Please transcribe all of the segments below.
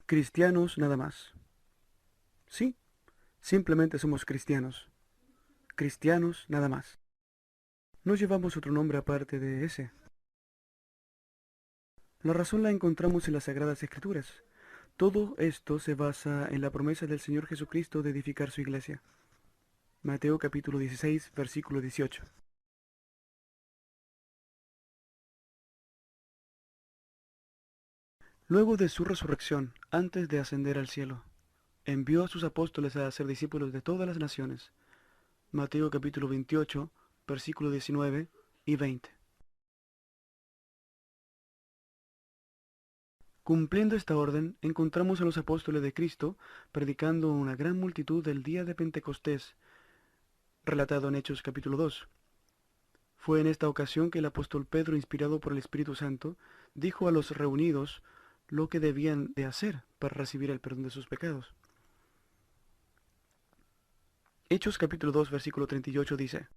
Cristianos nada más. Sí, simplemente somos cristianos. Cristianos nada más. No llevamos otro nombre aparte de ese. La razón la encontramos en las Sagradas Escrituras. Todo esto se basa en la promesa del Señor Jesucristo de edificar su iglesia. Mateo capítulo 16, versículo 18. Luego de su resurrección, antes de ascender al cielo, envió a sus apóstoles a ser discípulos de todas las naciones. Mateo capítulo 28, versículo 19 y 20. Cumpliendo esta orden, encontramos a los apóstoles de Cristo predicando a una gran multitud el día de Pentecostés, relatado en Hechos capítulo 2. Fue en esta ocasión que el apóstol Pedro, inspirado por el Espíritu Santo, dijo a los reunidos lo que debían de hacer para recibir el perdón de sus pecados. Hechos capítulo 2, versículo 38 dice: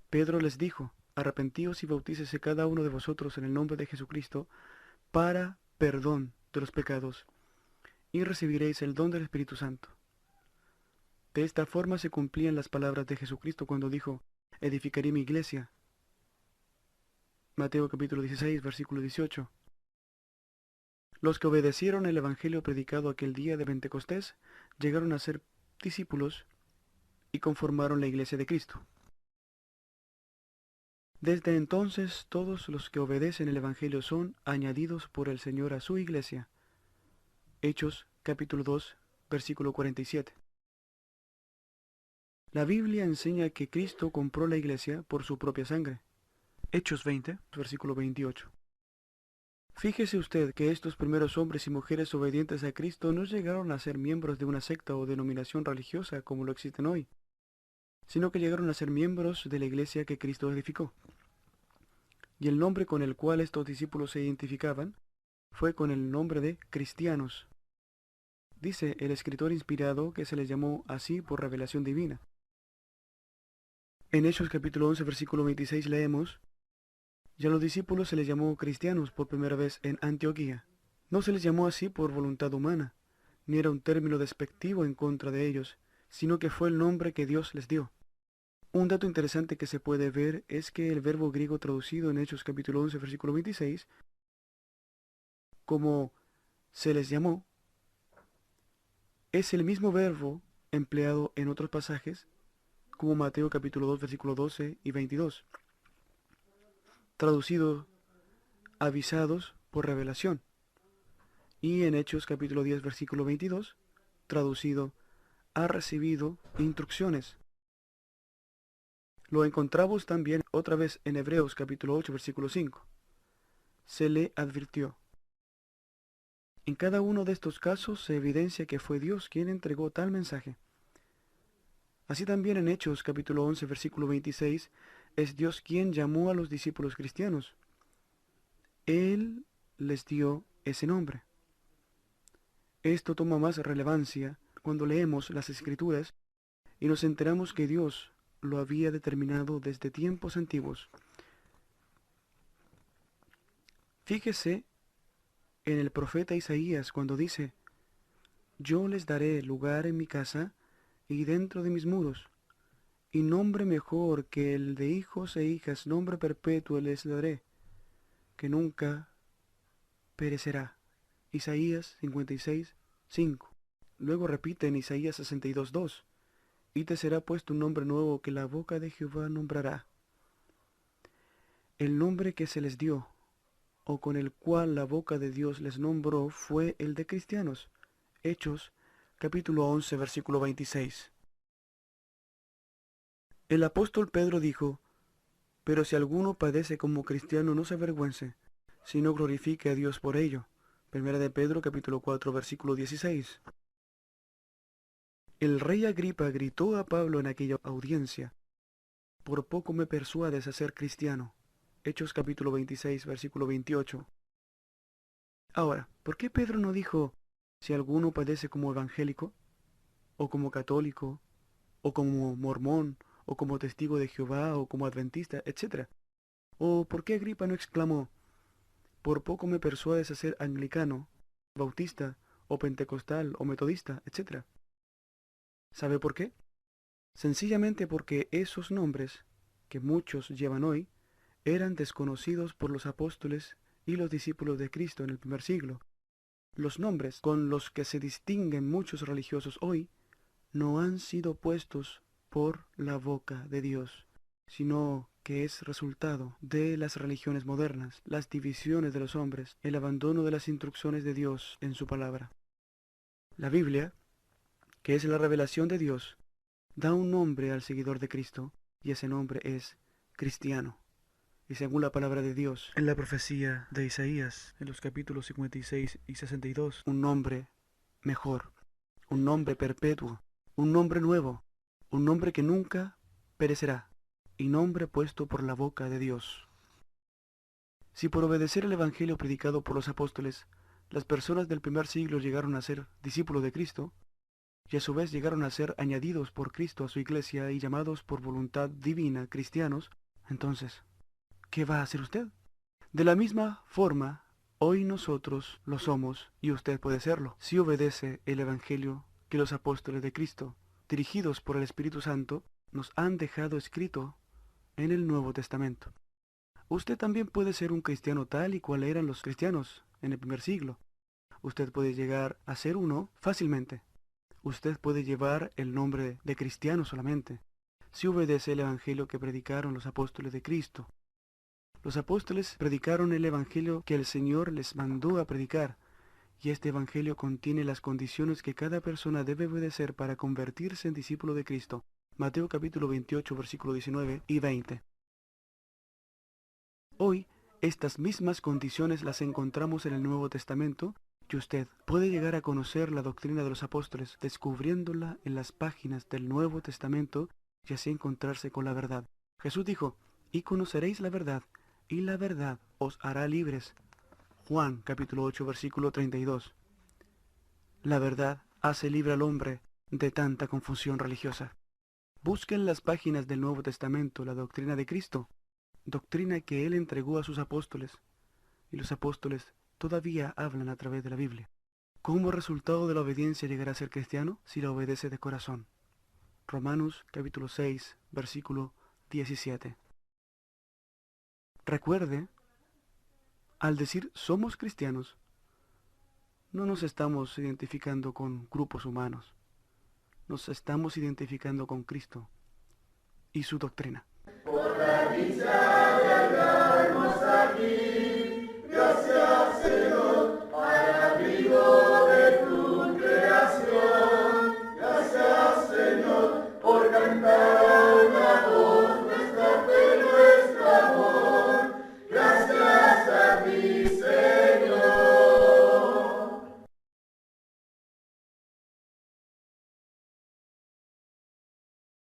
Pedro les dijo: Arrepentíos y bautícese cada uno de vosotros en el nombre de Jesucristo para perdón de los pecados, y recibiréis el don del Espíritu Santo. De esta forma se cumplían las palabras de Jesucristo cuando dijo: edificaré mi iglesia. Mateo capítulo 16, versículo 18. Los que obedecieron el evangelio predicado aquel día de Pentecostés llegaron a ser discípulos y conformaron la iglesia de Cristo. Desde entonces todos los que obedecen el evangelio son añadidos por el Señor a su iglesia. Hechos capítulo 2, versículo 47. La Biblia enseña que Cristo compró la iglesia por su propia sangre. Hechos 20, versículo 28. Fíjese usted que estos primeros hombres y mujeres obedientes a Cristo no llegaron a ser miembros de una secta o denominación religiosa como lo existen hoy, sino que llegaron a ser miembros de la iglesia que Cristo edificó. Y el nombre con el cual estos discípulos se identificaban fue con el nombre de cristianos. Dice el escritor inspirado que se les llamó así por revelación divina. En Hechos capítulo 11, versículo 26 leemos: y a los discípulos se les llamó cristianos por primera vez en Antioquía. No se les llamó así por voluntad humana, ni era un término despectivo en contra de ellos, sino que fue el nombre que Dios les dio. Un dato interesante que se puede ver es que el verbo griego traducido en Hechos capítulo 11, versículo 26, como se les llamó, es el mismo verbo empleado en otros pasajes, como Mateo capítulo 2, versículo 12 y 22, traducido avisados por revelación, y en Hechos capítulo 10, versículo 22, traducido ha recibido instrucciones. Lo encontramos también otra vez en Hebreos capítulo 8, versículo 5. Se le advirtió. En cada uno de estos casos se evidencia que fue Dios quien entregó tal mensaje. Así también en Hechos capítulo 11, versículo 26, es Dios quien llamó a los discípulos cristianos. Él les dio ese nombre. Esto toma más relevancia cuando leemos las Escrituras y nos enteramos que Dios lo había determinado desde tiempos antiguos. Fíjese en el profeta Isaías cuando dice: yo les daré lugar en mi casa y dentro de mis muros, y nombre mejor que el de hijos e hijas, nombre perpetuo les daré, que nunca perecerá. Isaías 56, 5. Luego repite en Isaías 62, 2. Y te será puesto un nombre nuevo que la boca de Jehová nombrará. El nombre que se les dio, o con el cual la boca de Dios les nombró, fue el de cristianos. Hechos, capítulo 11, versículo 26. El apóstol Pedro dijo: pero si alguno padece como cristiano, no se avergüence, sino glorifique a Dios por ello. Primera de Pedro, capítulo 4, versículo 16. El rey Agripa gritó a Pablo en aquella audiencia: por poco me persuades a ser cristiano. Hechos capítulo 26, versículo 28. Ahora, ¿por qué Pedro no dijo: si alguno padece como evangélico, o como católico, o como mormón, o como testigo de Jehová, o como adventista, etcétera? ¿O por qué Agripa no exclamó: por poco me persuades a ser anglicano, bautista, o pentecostal, o metodista, etc. ¿Sabe por qué? Sencillamente porque esos nombres, que muchos llevan hoy, eran desconocidos por los apóstoles y los discípulos de Cristo en el primer siglo. Los nombres con los que se distinguen muchos religiosos hoy no han sido puestos por la boca de Dios, sino que es resultado de las religiones modernas, las divisiones de los hombres, el abandono de las instrucciones de Dios en su palabra. La Biblia, que es la revelación de Dios, da un nombre al seguidor de Cristo, y ese nombre es cristiano. Y según la palabra de Dios, en la profecía de Isaías, en los capítulos 56 y 62, un nombre mejor, un nombre perpetuo, un nombre nuevo, un nombre que nunca perecerá, y nombre puesto por la boca de Dios. Si por obedecer el Evangelio predicado por los apóstoles, las personas del primer siglo llegaron a ser discípulos de Cristo, y a su vez llegaron a ser añadidos por Cristo a su iglesia y llamados por voluntad divina cristianos, entonces, ¿qué va a hacer usted? De la misma forma, hoy nosotros lo somos y usted puede serlo, si obedece el Evangelio que los apóstoles de Cristo, dirigidos por el Espíritu Santo, nos han dejado escrito en el Nuevo Testamento. Usted también puede ser un cristiano tal y cual eran los cristianos en el primer siglo. Usted puede llegar a ser uno fácilmente. Usted puede llevar el nombre de cristiano solamente, si obedece el Evangelio que predicaron los apóstoles de Cristo. Los apóstoles predicaron el Evangelio que el Señor les mandó a predicar, y este Evangelio contiene las condiciones que cada persona debe obedecer para convertirse en discípulo de Cristo. Mateo capítulo 28, versículo 19 y 20. Hoy, estas mismas condiciones las encontramos en el Nuevo Testamento, y usted puede llegar a conocer la doctrina de los apóstoles descubriéndola en las páginas del Nuevo Testamento y así encontrarse con la verdad. Jesús dijo, y conoceréis la verdad, y la verdad os hará libres. Juan capítulo 8 versículo 32. La verdad hace libre al hombre de tanta confusión religiosa. Busque en las páginas del Nuevo Testamento la doctrina de Cristo, doctrina que Él entregó a sus apóstoles, y los apóstoles todavía hablan a través de la Biblia. ¿Cómo resultado de la obediencia llegará a ser cristiano? Si la obedece de corazón. Romanos capítulo 6 versículo 17. Recuerde, al decir somos cristianos, no nos estamos identificando con grupos humanos. Nos estamos identificando con Cristo y su doctrina. Por la